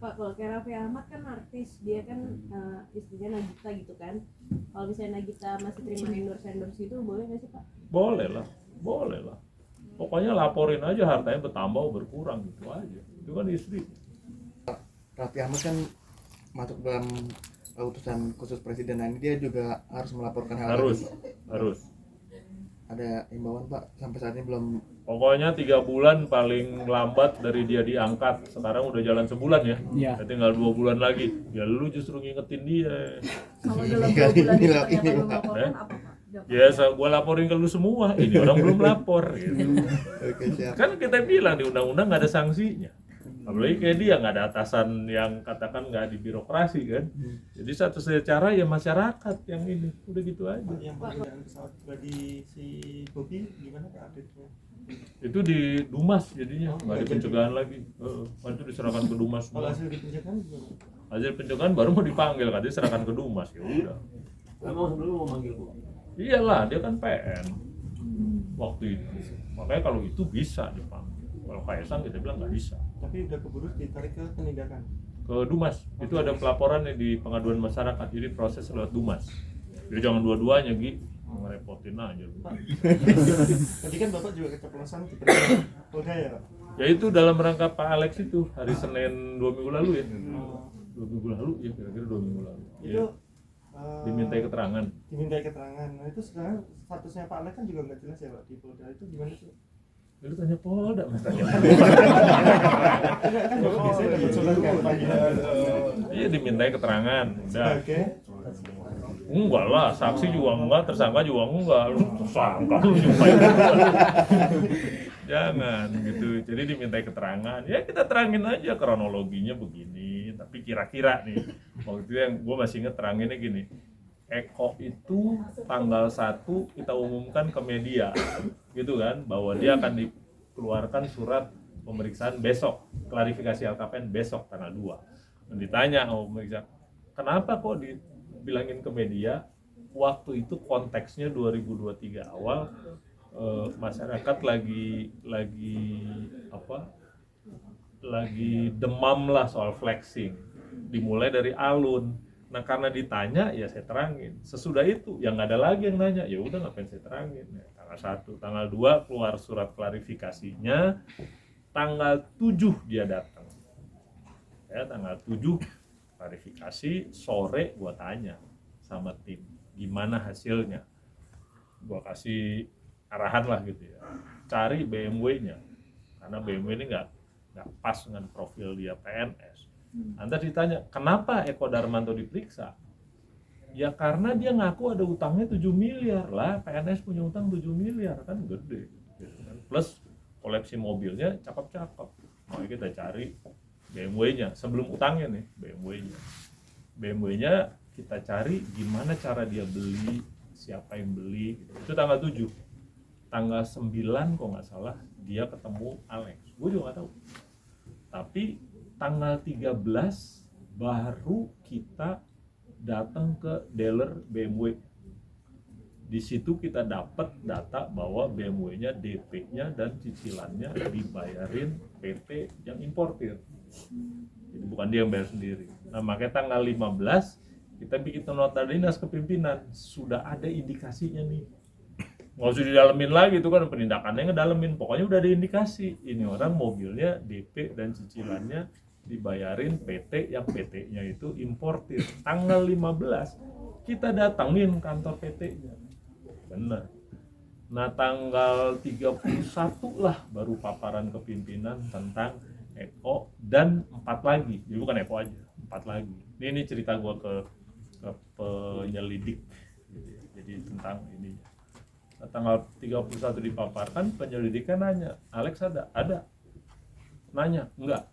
Pak, kalau kayak Raffi Ahmad kan artis, dia kan istrinya Nagita gitu kan. Kalau misalnya Nagita masih terima endorse itu boleh nggak sih Pak? Boleh lah. Pokoknya laporin aja hartanya bertambah berkurang gitu aja. Itu kan istri. Raffi Ahmad kan masuk dalam utusan khusus presiden. Nah, ini dia juga harus melaporkan hal itu. Harus. Ada imbauan Pak, sampai saat ini belum. Pokoknya 3 bulan paling lambat dari dia diangkat. Sekarang udah jalan sebulan ya. Iya. Tinggal 2 bulan lagi. Ya lu justru ngingetin dia. Kalau dalam 2 bulan itu ternyata belum melaporkan apa Pak? Ya, gue laporin ke lu semua. Ini orang belum lapor. Gitu. Oke, siap. Kan kita bilang di undang-undang nggak ada sanksinya. Apalagi kayak dia nggak ada atasan yang katakan nggak di birokrasi kan. Jadi satu-satunya cara ya masyarakat yang ini. Udah gitu aja. Yang penggunaan pesawat pribadi si Bobi gimana Pak update-nya? Itu di Dumas jadinya, nggak di pencegahan lagi. Itu diserahkan ke Dumas. Kalau hasil dipencegahan gimana? Hasil pencegahan baru mau dipanggil, katanya serahkan ke Dumas. Ya udah. Emang sebelum mau manggil gua? Iyalah, dia kan PN waktu itu. Makanya kalau itu bisa dipanggil. Kalau Kaisang kita bilang nggak bisa. Tapi udah keburu ditarik ke penindakan. Ke Dumas, itu ada pelaporan di pengaduan masyarakat, jadi proses lewat Dumas. Jadi jangan dua-duanya, Gi. Ngerepotin aja. Tadi kan Bapak juga keceplosan diperiksa Polda ya Pak? Ya itu dalam rangka Pak Alex itu, hari Senin 2 minggu lalu ya. 2 minggu lalu ya, kira-kira 2 minggu lalu. Itu Dimintai keterangan. dimintai keterangan. Nah itu sekarang statusnya Pak Alex kan juga nggak jelas ya Pak di Polda, itu gimana sih? Lu tanya Polda, Mas tanya. Enggak kan Bapak biasanya dapat surat kampanye. Iya, dimintai keterangan. Udah. Oke. Enggak lah, saksi juga enggak, tersangka juga enggak. Lu tersangka lu juga. Jangan gitu. Jadi dimintai keterangan. Ya kita terangin aja kronologinya begini, tapi kira-kira nih. Waktu itu yang gue masih inget teranginnya gini. Eko itu tanggal 1 kita umumkan ke media, gitu kan, bahwa dia akan dikeluarkan surat pemeriksaan besok, klarifikasi LKPN besok tanggal 2. Dan ditanya sama pemeriksa, kenapa kok dibilangin ke media, waktu itu konteksnya 2023 awal, masyarakat lagi demam lah soal flexing, dimulai dari alun. Nah karena ditanya ya saya terangin. Sesudah itu ya nggak ada lagi yang nanya. Ya udah ngapain saya terangin. Ya, tanggal 1, tanggal 2 keluar surat klarifikasinya. Tanggal 7 dia datang. Ya tanggal 7 klarifikasi, sore gua tanya sama tim gimana hasilnya. Gua kasih arahan lah gitu ya. Cari BMW-nya. Karena BMW ini nggak pas dengan profil dia PNS. Anda ditanya, kenapa Eko Darmanto diperiksa? Ya karena dia ngaku ada utangnya 7 miliar lah, PNS punya utang 7 miliar, kan gede. Plus koleksi mobilnya cakep-cakep. Makanya kita cari BMW-nya, sebelum utangnya nih, BMW-nya. BMW-nya kita cari gimana cara dia beli, siapa yang beli, gitu. Itu tanggal 7. Tanggal 9 kok nggak salah, dia ketemu Alex. Gue juga nggak tahu. Tapi tanggal 13 baru kita datang ke dealer BMW. Di situ kita dapat data bahwa BMW-nya, DP-nya dan cicilannya dibayarin PT yang importir. Jadi bukan dia yang bayar sendiri. Nah, makanya tanggal 15 kita bikin nota dinas ke pimpinan, sudah ada indikasinya nih. Nggak usah didalemin lagi, itu kan penindakannya ngedalemin. Pokoknya udah ada indikasi. Ini orang mobilnya, DP dan cicilannya dibayarin PT yang PT-nya itu importir. Tanggal 15 kita datangin kantor PT-nya. Benar. Nah tanggal 31 lah baru paparan ke pimpinan tentang Eko dan 4 lagi. Jadi bukan Eko aja, 4 lagi. Ini cerita gua ke penyelidik gitu ya. Jadi tentang ini. Nah, tanggal 31 dipaparkan, penyelidikan nanya, Alex ada? Ada. Nanya? Enggak.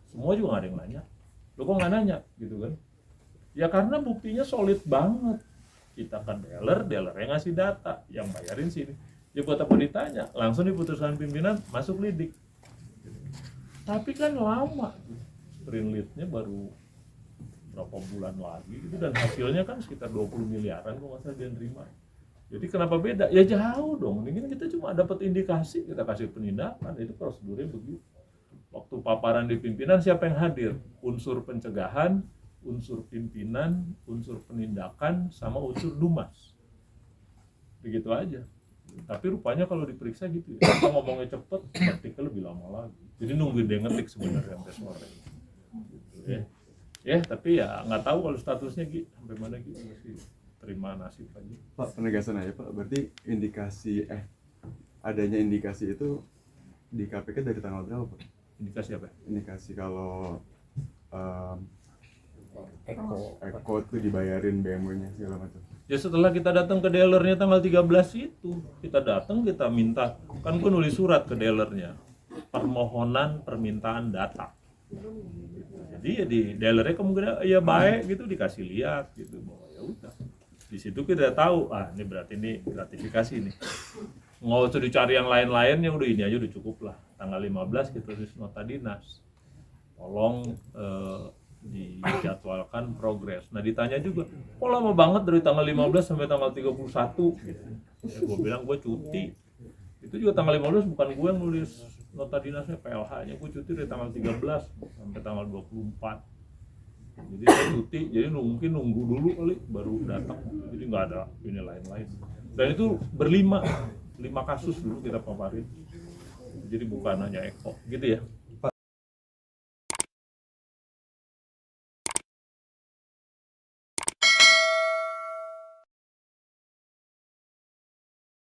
Semua juga nggak ada yang nanya. Lo kok nggak nanya gitu kan? Ya karena buktinya solid banget. Kita kan dealer yang ngasih data, yang bayarin sini. Ya buat apa ditanya? Langsung diputuskan pimpinan, masuk lidik. Tapi kan lama, sprint lead-nya baru berapa bulan lagi gitu, dan hasilnya kan sekitar 20 miliaran kok nggak salah dia nerima. Jadi kenapa beda? Ya jauh dong. Mungkin kita cuma dapat indikasi, kita kasih penindakan. Itu prosedurnya begitu. Waktu paparan di pimpinan siapa yang hadir? Unsur pencegahan, unsur pimpinan, unsur penindakan, sama unsur dumas. Begitu aja. Tapi rupanya kalau diperiksa gitu ya, kita ngomongnya cepet, praktiknya lebih lama lagi. Jadi nungguin dia ngetik sebenarnya sampai sore. Gitu ya. Ya, tapi ya nggak tahu kalau statusnya gitu sampai mana gitu, masih terima nasib aja. Pak, penegasan aja Pak, berarti adanya indikasi itu di KPK dari tanggal berapa Pak? Indikasi apa? Indikasi kalau Eko itu dibayarin BMW-nya segala macam. Ya setelah kita datang ke dealernya tanggal 13 itu, kita datang, kita minta, kan gue nulis surat ke dealernya, permohonan permintaan data. Jadi ya di dealernya kemungkinan ya baik gitu, dikasih lihat gitu, bahwa ya udah. Di situ kita tahu, ini berarti ini gratifikasi nih. Nggak usah dicari yang lain-lain, yang udah ini aja udah cukup lah. Tanggal 15 kita tulis nota dinas. Tolong dijadwalkan progres. Nah ditanya juga, kok lama banget dari tanggal 15 sampai tanggal 31 gitu. Ya gue bilang gue cuti. Itu juga tanggal 15 bukan gue yang nulis nota dinasnya, PLH-nya gue cuti dari tanggal 13 sampai tanggal 24. Jadi saya cuti, jadi mungkin nunggu dulu kali baru datang. Jadi nggak ada ini lain-lain. Dan itu berlima, 5 kasus dulu kita paparin. Jadi bukan hanya Eko, gitu ya.